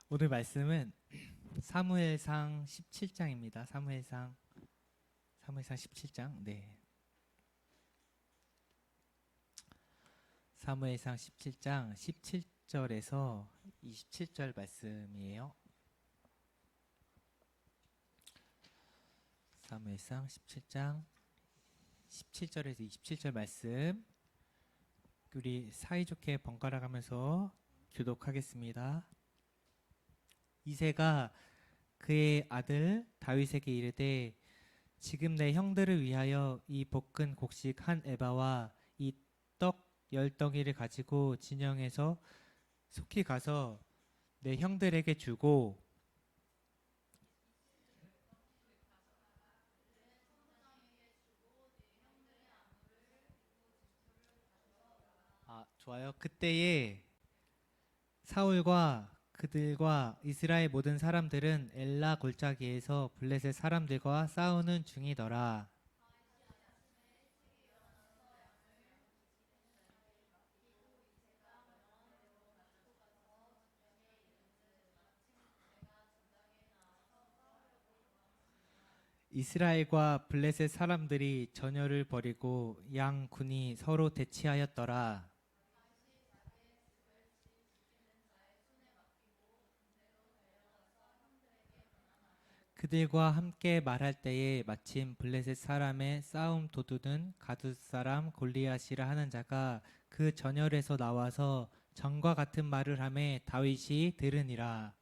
오늘 말씀은 사무엘상 17장입니다. 사무엘상 17장. 네. 사무엘상 17장 17절에서 27절 말씀이에요. 사무엘상 17장 17절에서 27절 말씀. 우리 사이좋게 번갈아 가면서 교독하겠습니다. 이새가 그의 아들 다윗에게 이르되 지금 내 형들을 위하여 이 볶은 곡식 한 에바와 이 떡 10덩이를 가지고 진영에서 속히 가서 내 형들에게 주고 좋아요. 그때에 사울과 그들과 이스라엘 모든 사람들은 엘라 골짜기에서 블레셋 사람들과 싸우는 중이더라. 이스라엘과 블레셋 사람들이 전열을 벌이고 양 군이 서로 대치하였더라. 그들과 함께 말할 때에 마침 블레셋 사람의 싸움 도두는 가둣 사람 골리앗이라 하는 자가 그 전열에서 나와서 전과 같은 말을 하매 다윗이 들으니라.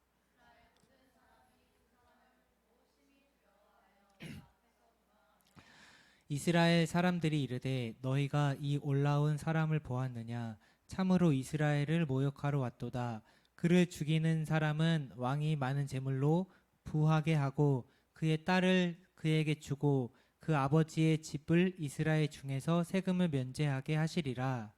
이스라엘 사람들이 이르되 너희가 이 올라온 사람을 보았느냐? 참으로 이스라엘을 모욕하러 왔도다. 그를 죽이는 사람은 왕이 많은 재물로 부하게 하고 그의 딸을 그에게 주고 그 아버지의 집을 이스라엘 중에서 세금을 면제하게 하시리라.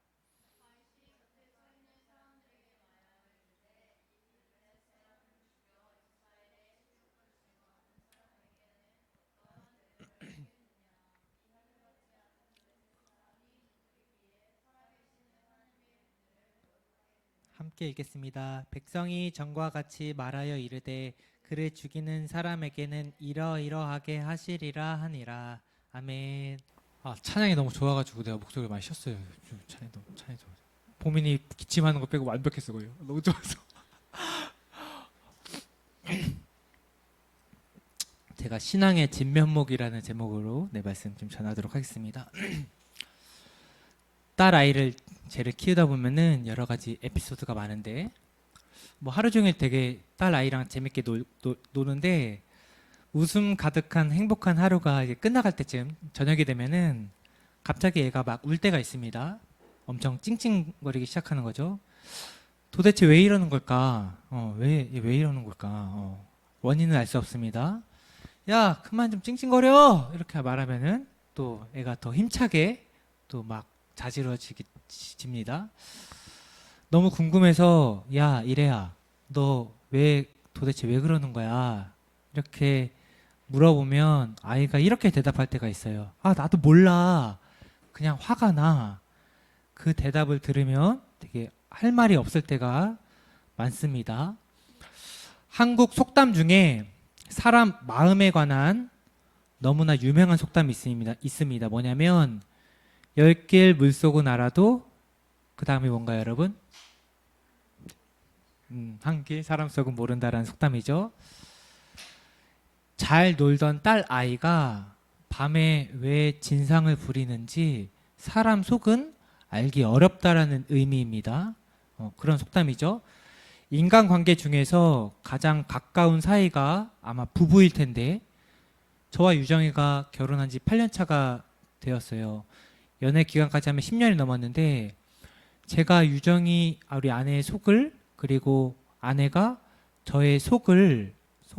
함께 읽겠습니다. 백성이 전과 같이 말하여 이르되 그를 죽이는 사람에게는 이러이러하게 하시리라 하니라. 아멘. 찬양이 너무 좋아가지고 내가 목소리가 많이 쉬었어요. 찬양이 좋아. 보민이 기침하는 거 빼고 완벽했어 거예요. 너무 좋아서. 제가 신앙의 진면목이라는 제목으로 내 말씀 좀 전하도록 하겠습니다. 딸 아이를 쟤를 키우다 보면은 여러 가지 에피소드가 많은데 뭐 하루 종일 되게 딸 아이랑 재밌게 노는데 웃음 가득한 행복한 하루가 이제 끝나갈 때쯤 저녁이 되면은 갑자기 애가 막 울 때가 있습니다. 엄청 찡찡거리기 시작하는 거죠. 도대체 왜 이러는 걸까? 왜 이러는 걸까? 원인은 알 수 없습니다. 야, 그만 좀 찡찡거려! 이렇게 말하면은 또 애가 더 힘차게 또 막 자지러집니다. 너무 궁금해서 야, 이래야 너 도대체 왜 그러는 거야? 이렇게 물어보면 아이가 이렇게 대답할 때가 있어요. 나도 몰라. 그냥 화가 나. 그 대답을 들으면 되게 할 말이 없을 때가 많습니다. 한국 속담 중에 사람 마음에 관한 너무나 유명한 속담이 있습니다. 뭐냐면 10길 물속은 알아도 그 다음이 뭔가요, 여러분? 한 길 사람 속은 모른다라는 속담이죠. 잘 놀던 딸 아이가 밤에 왜 진상을 부리는지 사람 속은 알기 어렵다라는 의미입니다. 그런 속담이죠. 인간관계 중에서 가장 가까운 사이가 아마 부부일 텐데 저와 유정이가 결혼한 지 8년 차가 되었어요. 연애 기간까지 하면 10년이 넘었는데 제가 우리 아내의 속을 그리고 아내가 저의 속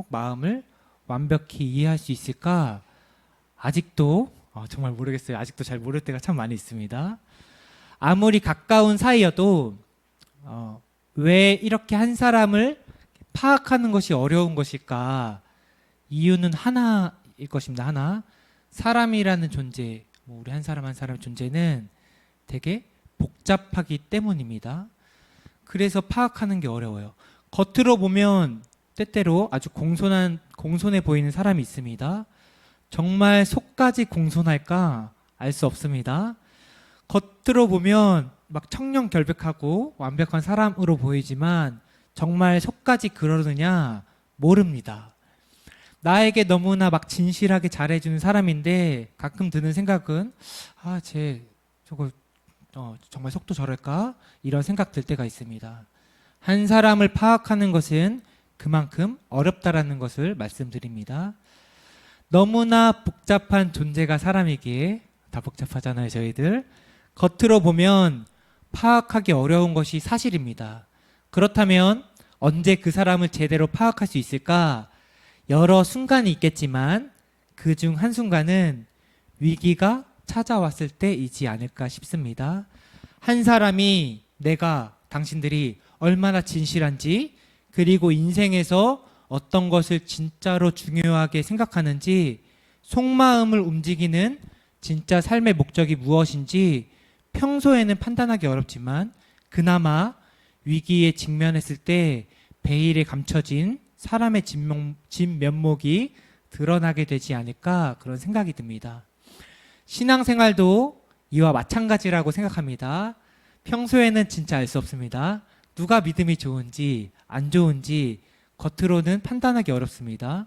마음을 완벽히 이해할 수 있을까? 아직도 정말 모르겠어요. 아직도 잘 모를 때가 참 많이 있습니다. 아무리 가까운 사이여도 왜 이렇게 한 사람을 파악하는 것이 어려운 것일까? 이유는 하나일 것입니다. 하나. 사람이라는 존재, 우리 한 사람 한 사람의 존재는 되게 복잡하기 때문입니다. 그래서 파악하는 게 어려워요. 겉으로 보면 때때로 아주 공손해 보이는 사람이 있습니다. 정말 속까지 공손할까 알 수 없습니다. 겉으로 보면 막 청렴결백하고 완벽한 사람으로 보이지만 정말 속까지 그러느냐 모릅니다. 나에게 너무나 막 진실하게 잘해주는 사람인데 가끔 드는 생각은 쟤 저거 정말 속도 저럴까? 이런 생각 들 때가 있습니다. 한 사람을 파악하는 것은 그만큼 어렵다라는 것을 말씀드립니다. 너무나 복잡한 존재가 사람이기에 다 복잡하잖아요, 저희들. 겉으로 보면 파악하기 어려운 것이 사실입니다. 그렇다면 언제 그 사람을 제대로 파악할 수 있을까? 여러 순간이 있겠지만 그 중 한순간은 위기가 찾아왔을 때이지 않을까 싶습니다. 한 사람이 당신들이 얼마나 진실한지 그리고 인생에서 어떤 것을 진짜로 중요하게 생각하는지 속마음을 움직이는 진짜 삶의 목적이 무엇인지 평소에는 판단하기 어렵지만 그나마 위기에 직면했을 때 베일에 감춰진 사람의 진면목이 드러나게 되지 않을까 그런 생각이 듭니다. 신앙생활도 이와 마찬가지라고 생각합니다. 평소에는 진짜 알 수 없습니다. 누가 믿음이 좋은지 안 좋은지 겉으로는 판단하기 어렵습니다.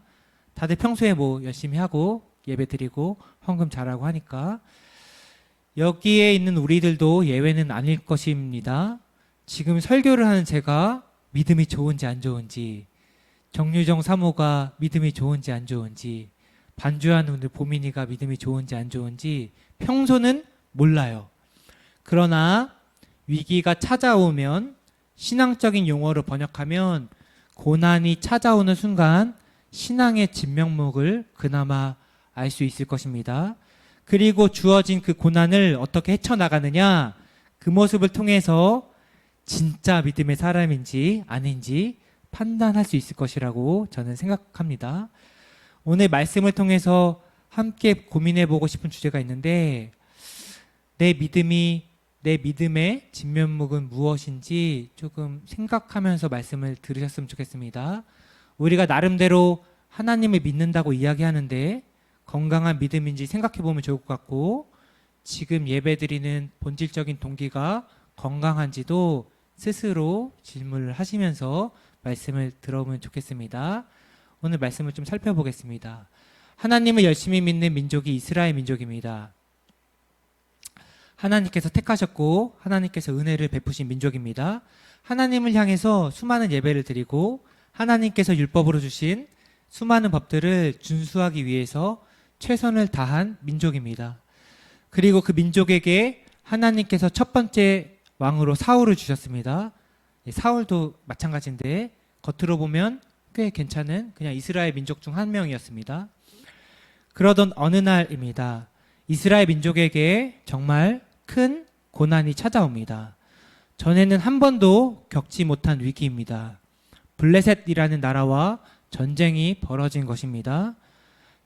다들 평소에 뭐 열심히 하고 예배 드리고 헌금 잘하고 하니까 여기에 있는 우리들도 예외는 아닐 것입니다. 지금 설교를 하는 제가 믿음이 좋은지 안 좋은지, 정유정 사모가 믿음이 좋은지 안 좋은지, 반주하는 오늘 보민이가 믿음이 좋은지 안 좋은지 평소는 몰라요. 그러나 위기가 찾아오면 신앙적인 용어로 번역하면 고난이 찾아오는 순간 신앙의 진면목을 그나마 알 수 있을 것입니다. 그리고 주어진 그 고난을 어떻게 헤쳐나가느냐, 그 모습을 통해서 진짜 믿음의 사람인지 아닌지 판단할 수 있을 것이라고 저는 생각합니다. 오늘 말씀을 통해서 함께 고민해보고 싶은 주제가 있는데 내 믿음의 진면목은 무엇인지 조금 생각하면서 말씀을 들으셨으면 좋겠습니다. 우리가 나름대로 하나님을 믿는다고 이야기하는데 건강한 믿음인지 생각해보면 좋을 것 같고 지금 예배드리는 본질적인 동기가 건강한지도 스스로 질문을 하시면서 말씀을 들어보면 좋겠습니다. 오늘 말씀을 좀 살펴보겠습니다. 하나님을 열심히 믿는 민족이 이스라엘 민족입니다. 하나님께서 택하셨고 하나님께서 은혜를 베푸신 민족입니다. 하나님을 향해서 수많은 예배를 드리고 하나님께서 율법으로 주신 수많은 법들을 준수하기 위해서 최선을 다한 민족입니다. 그리고 그 민족에게 하나님께서 첫 번째 왕으로 사울을 주셨습니다. 사울도 마찬가지인데 겉으로 보면 꽤 괜찮은 그냥 이스라엘 민족 중 한 명이었습니다. 그러던 어느 날입니다. 이스라엘 민족에게 정말 큰 고난이 찾아옵니다. 전에는 한 번도 겪지 못한 위기입니다. 블레셋이라는 나라와 전쟁이 벌어진 것입니다.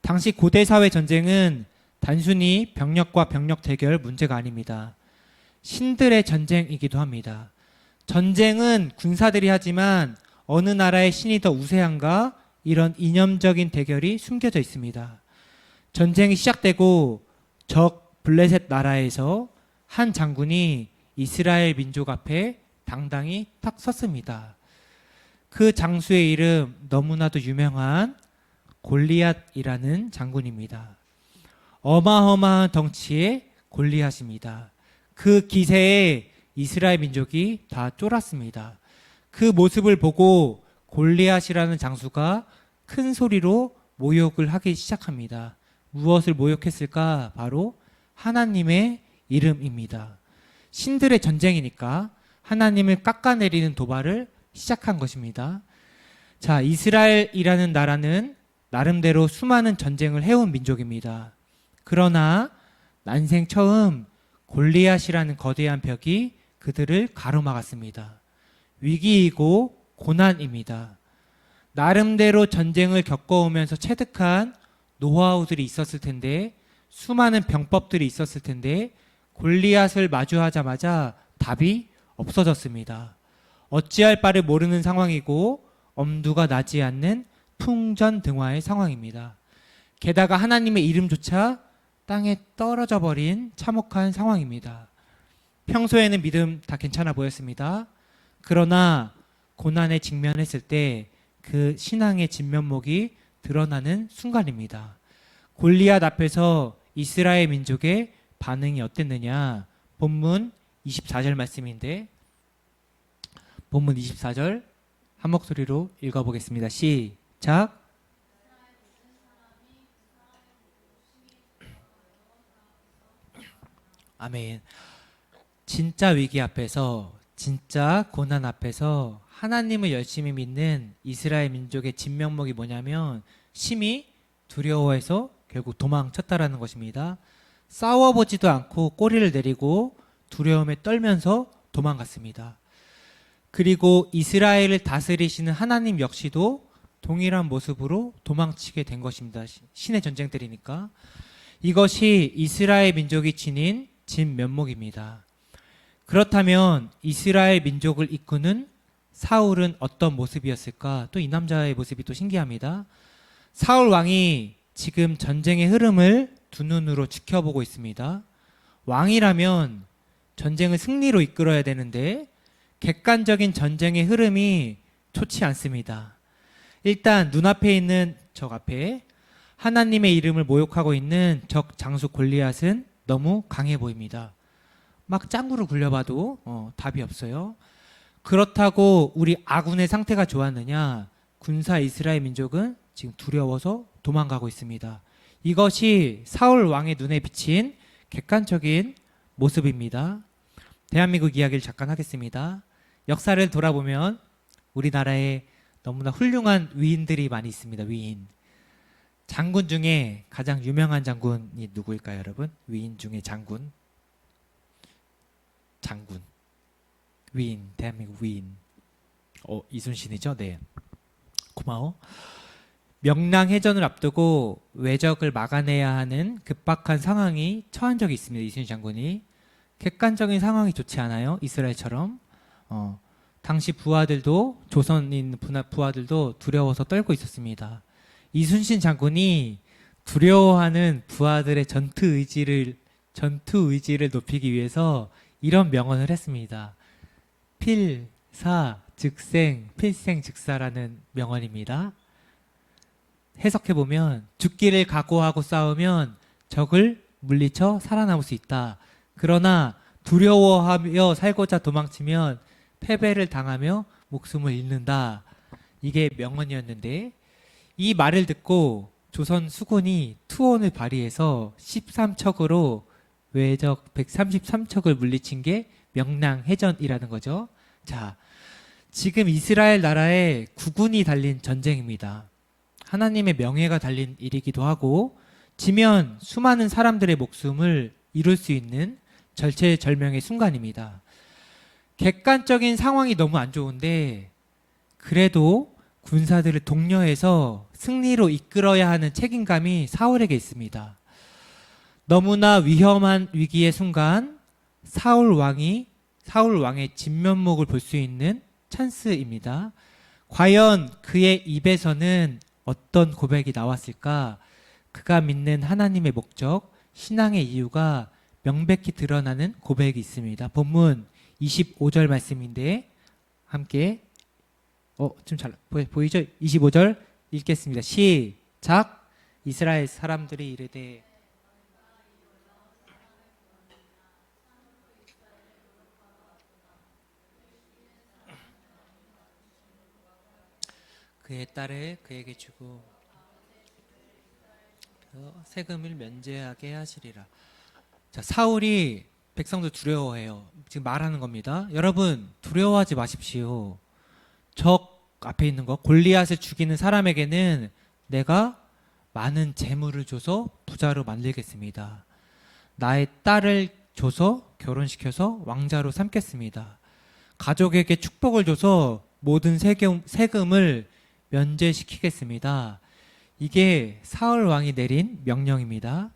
당시 고대 사회 전쟁은 단순히 병력과 병력 대결 문제가 아닙니다. 신들의 전쟁이기도 합니다. 전쟁은 군사들이 하지만 어느 나라의 신이 더 우세한가 이런 이념적인 대결이 숨겨져 있습니다. 전쟁이 시작되고 적 블레셋 나라에서 한 장군이 이스라엘 민족 앞에 당당히 탁 섰습니다. 그 장수의 이름 너무나도 유명한 골리앗이라는 장군입니다. 어마어마한 덩치의 골리앗입니다. 그 기세에 이스라엘 민족이 다 쫄았습니다. 그 모습을 보고 골리앗이라는 장수가 큰 소리로 모욕을 하기 시작합니다. 무엇을 모욕했을까? 바로 하나님의 이름입니다. 신들의 전쟁이니까 하나님을 깎아내리는 도발을 시작한 것입니다. 자, 이스라엘이라는 나라는 나름대로 수많은 전쟁을 해온 민족입니다. 그러나 난생 처음 골리앗이라는 거대한 벽이 그들을 가로막았습니다. 위기이고 고난입니다. 나름대로 전쟁을 겪어오면서 체득한 노하우들이 있었을 텐데 수많은 병법들이 있었을 텐데 골리앗을 마주하자마자 답이 없어졌습니다. 어찌할 바를 모르는 상황이고 엄두가 나지 않는 풍전등화의 상황입니다. 게다가 하나님의 이름조차 땅에 떨어져 버린 참혹한 상황입니다. 평소에는 믿음 다 괜찮아 보였습니다. 그러나 고난에 직면했을 때 그 신앙의 진면목이 드러나는 순간입니다. 골리앗 앞에서 이스라엘 민족의 반응이 어땠느냐? 본문 24절 말씀인데, 본문 24절 한 목소리로 읽어보겠습니다. 시작. 아멘. 진짜 위기 앞에서, 진짜 고난 앞에서 하나님을 열심히 믿는 이스라엘 민족의 진면목이 뭐냐면 심히 두려워해서 결국 도망쳤다라는 것입니다. 싸워보지도 않고 꼬리를 내리고 두려움에 떨면서 도망갔습니다. 그리고 이스라엘을 다스리시는 하나님 역시도 동일한 모습으로 도망치게 된 것입니다. 신의 전쟁들이니까. 이것이 이스라엘 민족이 지닌 진면목입니다. 그렇다면 이스라엘 민족을 이끄는 사울은 어떤 모습이었을까? 또 이 남자의 모습이 또 신기합니다. 사울 왕이 지금 전쟁의 흐름을 두 눈으로 지켜보고 있습니다. 왕이라면 전쟁을 승리로 이끌어야 되는데 객관적인 전쟁의 흐름이 좋지 않습니다. 일단 눈앞에 있는 적 앞에 하나님의 이름을 모욕하고 있는 적 장수 골리앗은 너무 강해 보입니다. 막 짱구를 굴려봐도 답이 없어요. 그렇다고 우리 아군의 상태가 좋았느냐? 군사 이스라엘 민족은 지금 두려워서 도망가고 있습니다. 이것이 사울 왕의 눈에 비친 객관적인 모습입니다. 대한민국 이야기를 잠깐 하겠습니다. 역사를 돌아보면 우리나라에 너무나 훌륭한 위인들이 많이 있습니다. 위인. 장군 중에 가장 유명한 장군이 누구일까요, 여러분? 위인 중에 장군. 위인, 대한민국 위인. 이순신이죠? 네. 고마워. 명랑해전을 앞두고 왜적을 막아내야 하는 급박한 상황이 처한 적이 있습니다. 이순신 장군이. 객관적인 상황이 좋지 않아요. 이스라엘처럼. 당시 부하들도, 조선인 부하들도 두려워서 떨고 있었습니다. 이순신 장군이 두려워하는 부하들의 전투 의지를 높이기 위해서 이런 명언을 했습니다. 필생즉사라는 명언입니다. 해석해보면 죽기를 각오하고 싸우면 적을 물리쳐 살아남을 수 있다. 그러나 두려워하며 살고자 도망치면 패배를 당하며 목숨을 잃는다. 이게 명언이었는데 이 말을 듣고 조선 수군이 투혼을 발휘해서 13척으로 왜적 133척을 물리친 게 명랑해전이라는 거죠. 자, 지금 이스라엘 나라에 국군이 달린 전쟁입니다. 하나님의 명예가 달린 일이기도 하고 지면 수많은 사람들의 목숨을 잃을 수 있는 절체절명의 순간입니다. 객관적인 상황이 너무 안 좋은데 그래도 군사들을 독려해서 승리로 이끌어야 하는 책임감이 사울에게 있습니다. 너무나 위험한 위기의 순간 사울 왕의 진면목을 볼 수 있는 찬스입니다. 과연 그의 입에서는 어떤 고백이 나왔을까? 그가 믿는 하나님의 목적, 신앙의 이유가 명백히 드러나는 고백이 있습니다. 본문 25절 말씀인데 함께 좀 잘 보이죠? 25절 읽겠습니다. 시작. 이스라엘 사람들이 이르되 그의 딸을 그에게 주고 세금을 면제하게 하시리라. 자, 사울이 백성들 두려워해요. 지금 말하는 겁니다. 여러분 두려워하지 마십시오. 적 앞에 있는 거 골리앗을 죽이는 사람에게는 내가 많은 재물을 줘서 부자로 만들겠습니다. 나의 딸을 줘서 결혼시켜서 왕자로 삼겠습니다. 가족에게 축복을 줘서 모든 세금을 면제시키겠습니다. 이게 사울 왕이 내린 명령입니다.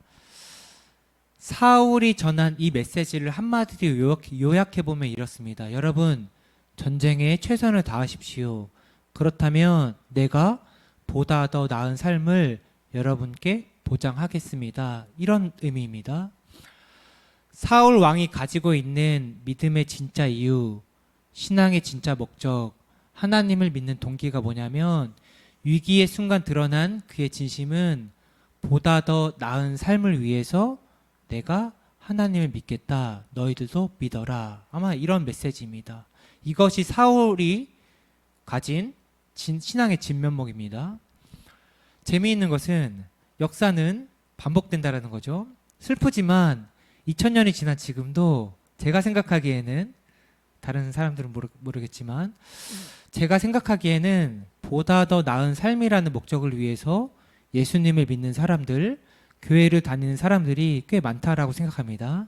사울이 전한 이 메시지를 한마디로 요약해보면 이렇습니다. 여러분, 전쟁에 최선을 다하십시오. 그렇다면 내가 보다 더 나은 삶을 여러분께 보장하겠습니다. 이런 의미입니다. 사울 왕이 가지고 있는 믿음의 진짜 이유, 신앙의 진짜 목적, 하나님을 믿는 동기가 뭐냐면 위기의 순간 드러난 그의 진심은 보다 더 나은 삶을 위해서 내가 하나님을 믿겠다. 너희들도 믿어라. 아마 이런 메시지입니다. 이것이 사울이 가진 신앙의 진면목입니다. 재미있는 것은 역사는 반복된다라는 거죠. 슬프지만 2000년이 지난 지금도 제가 생각하기에는 다른 사람들은 모르겠지만 제가 생각하기에는 보다 더 나은 삶이라는 목적을 위해서 예수님을 믿는 사람들, 교회를 다니는 사람들이 꽤 많다라고 생각합니다.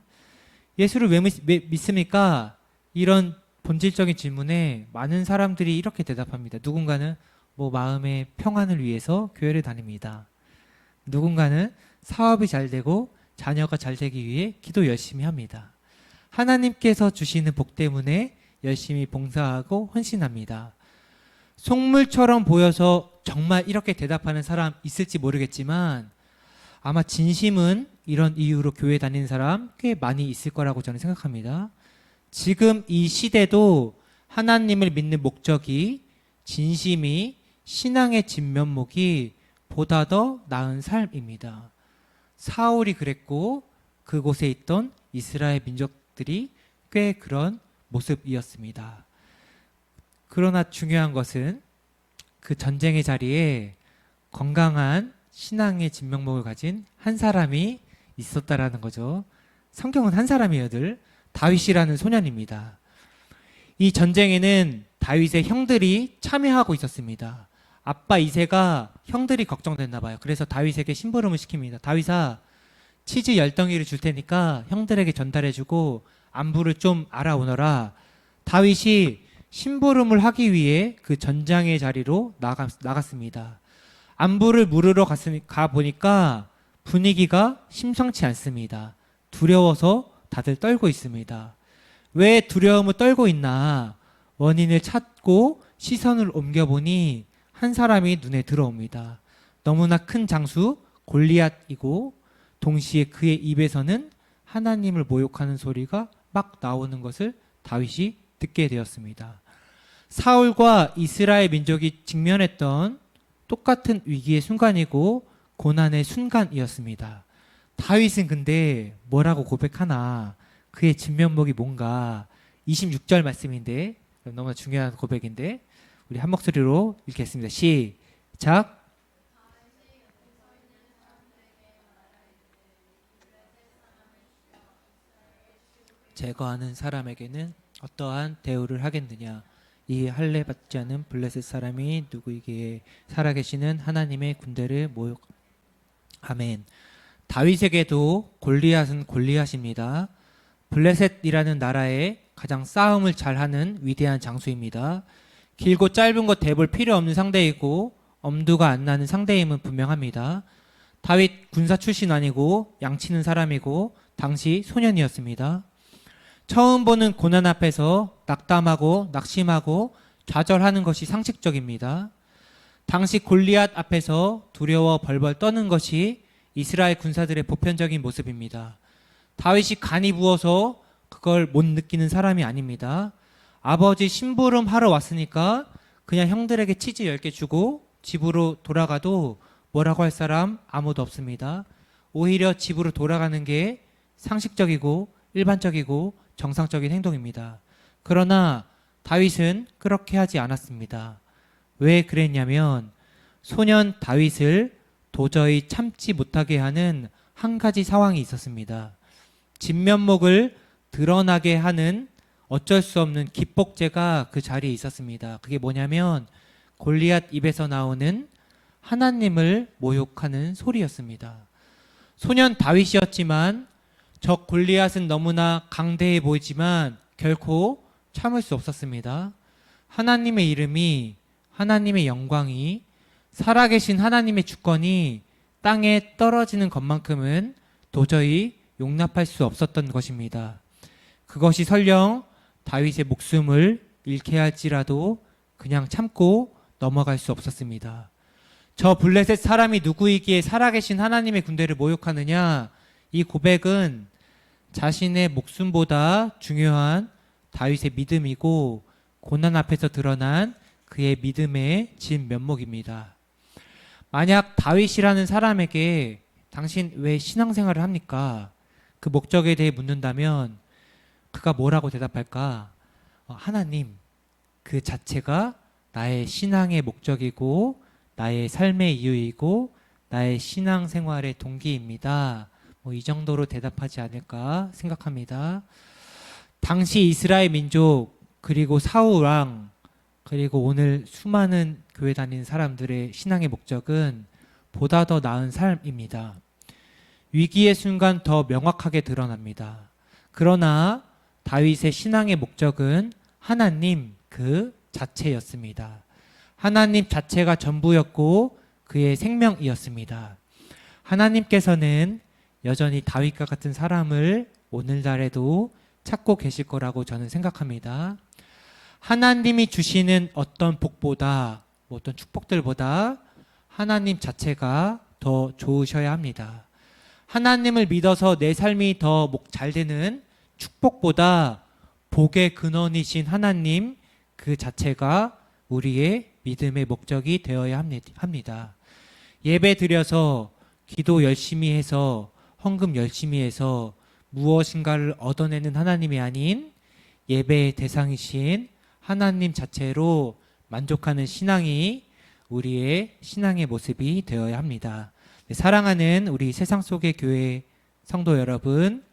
예수를 왜 믿습니까? 이런 본질적인 질문에 많은 사람들이 이렇게 대답합니다. 누군가는 마음의 평안을 위해서 교회를 다닙니다. 누군가는 사업이 잘 되고 자녀가 잘 되기 위해 기도 열심히 합니다. 하나님께서 주시는 복 때문에 열심히 봉사하고 헌신합니다. 속물처럼 보여서 정말 이렇게 대답하는 사람 있을지 모르겠지만 아마 진심은 이런 이유로 교회 다니는 사람 꽤 많이 있을 거라고 저는 생각합니다. 지금 이 시대도 하나님을 믿는 목적이 진심이 신앙의 진면목이 보다 더 나은 삶입니다. 사울이 그랬고 그곳에 있던 이스라엘 민족들이 꽤 그런 모습이었습니다. 그러나 중요한 것은 그 전쟁의 자리에 건강한 신앙의 진면목을 가진 한 사람이 있었다라는 거죠. 성경은 한 사람이에요, 늘. 다윗이라는 소년입니다. 이 전쟁에는 다윗의 형들이 참여하고 있었습니다. 아빠 이새가 형들이 걱정됐나 봐요. 그래서 다윗에게 심부름을 시킵니다. 다윗아, 치즈 10덩이를 줄 테니까 형들에게 전달해주고 안부를 좀 알아오너라. 다윗이 심부름을 하기 위해 그 전장의 자리로 나갔습니다. 안부를 물으러 가보니까 분위기가 심상치 않습니다. 두려워서 다들 떨고 있습니다. 왜 두려움을 떨고 있나? 원인을 찾고 시선을 옮겨보니 한 사람이 눈에 들어옵니다. 너무나 큰 장수 골리앗이고 동시에 그의 입에서는 하나님을 모욕하는 소리가 막 나오는 것을 다윗이 듣게 되었습니다. 사울과 이스라엘 민족이 직면했던 똑같은 위기의 순간이고 고난의 순간이었습니다. 다윗은 근데 뭐라고 고백하나? 그의 진면목이 뭔가? 26절 말씀인데 너무나 중요한 고백인데 우리 한 목소리로 읽겠습니다. 시작. 제거하는 사람에게는 어떠한 대우를 하겠느냐? 이 할례 받지 않은 블레셋 사람이 누구이기에 살아계시는 하나님의 군대를 모욕. 아멘. 다윗에게도 골리앗은 골리앗입니다. 블레셋이라는 나라에 가장 싸움을 잘하는 위대한 장수입니다. 길고 짧은 것 대볼 필요 없는 상대이고 엄두가 안 나는 상대임은 분명합니다. 다윗 군사 출신 아니고 양치는 사람이고 당시 소년이었습니다. 처음 보는 고난 앞에서 낙담하고 낙심하고 좌절하는 것이 상식적입니다. 당시 골리앗 앞에서 두려워 벌벌 떠는 것이 이스라엘 군사들의 보편적인 모습입니다. 다윗이 간이 부어서 그걸 못 느끼는 사람이 아닙니다. 아버지 심부름 하러 왔으니까 그냥 형들에게 치즈 10개 주고 집으로 돌아가도 뭐라고 할 사람 아무도 없습니다. 오히려 집으로 돌아가는 게 상식적이고 일반적이고 정상적인 행동입니다. 그러나 다윗은 그렇게 하지 않았습니다. 왜 그랬냐면 소년 다윗을 도저히 참지 못하게 하는 한 가지 상황이 있었습니다. 진면목을 드러나게 하는 어쩔 수 없는 기폭제가 그 자리에 있었습니다. 그게 뭐냐면 골리앗 입에서 나오는 하나님을 모욕하는 소리였습니다. 소년 다윗이었지만 적 골리앗은 너무나 강대해 보이지만 결코 참을 수 없었습니다. 하나님의 이름이, 하나님의 영광이, 살아계신 하나님의 주권이 땅에 떨어지는 것만큼은 도저히 용납할 수 없었던 것입니다. 그것이 설령 다윗의 목숨을 잃게 할지라도 그냥 참고 넘어갈 수 없었습니다. 저 블레셋 사람이 누구이기에 살아계신 하나님의 군대를 모욕하느냐? 이 고백은 자신의 목숨보다 중요한 다윗의 믿음이고 고난 앞에서 드러난 그의 믿음의 진 면목입니다. 만약 다윗이라는 사람에게 당신 왜 신앙생활을 합니까? 그 목적에 대해 묻는다면 그가 뭐라고 대답할까? 하나님, 그 자체가 나의 신앙의 목적이고 나의 삶의 이유이고 나의 신앙생활의 동기입니다. 이 정도로 대답하지 않을까 생각합니다. 당시 이스라엘 민족 그리고 사울 왕 그리고 오늘 수많은 교회 다니는 사람들의 신앙의 목적은 보다 더 나은 삶입니다. 위기의 순간 더 명확하게 드러납니다. 그러나 다윗의 신앙의 목적은 하나님 그 자체였습니다. 하나님 자체가 전부였고 그의 생명이었습니다. 하나님께서는 여전히 다윗과 같은 사람을 오늘날에도 찾고 계실 거라고 저는 생각합니다. 하나님이 주시는 어떤 복보다 어떤 축복들보다 하나님 자체가 더 좋으셔야 합니다. 하나님을 믿어서 내 삶이 더 잘 되는 축복보다 복의 근원이신 하나님 그 자체가 우리의 믿음의 목적이 되어야 합니다. 예배 드려서 기도 열심히 해서 헌금 열심히 해서 무엇인가를 얻어내는 하나님이 아닌 예배의 대상이신 하나님 자체로 만족하는 신앙이 우리의 신앙의 모습이 되어야 합니다. 사랑하는 우리 세상 속의 교회 성도 여러분,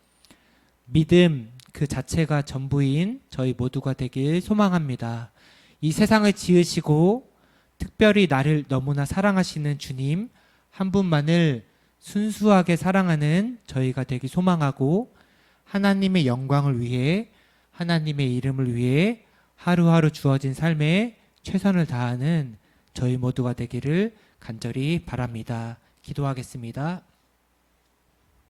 믿음 그 자체가 전부인 저희 모두가 되길 소망합니다. 이 세상을 지으시고 특별히 나를 너무나 사랑하시는 주님 한 분만을 순수하게 사랑하는 저희가 되길 소망하고 하나님의 영광을 위해 하나님의 이름을 위해 하루하루 주어진 삶에 최선을 다하는 저희 모두가 되기를 간절히 바랍니다. 기도하겠습니다.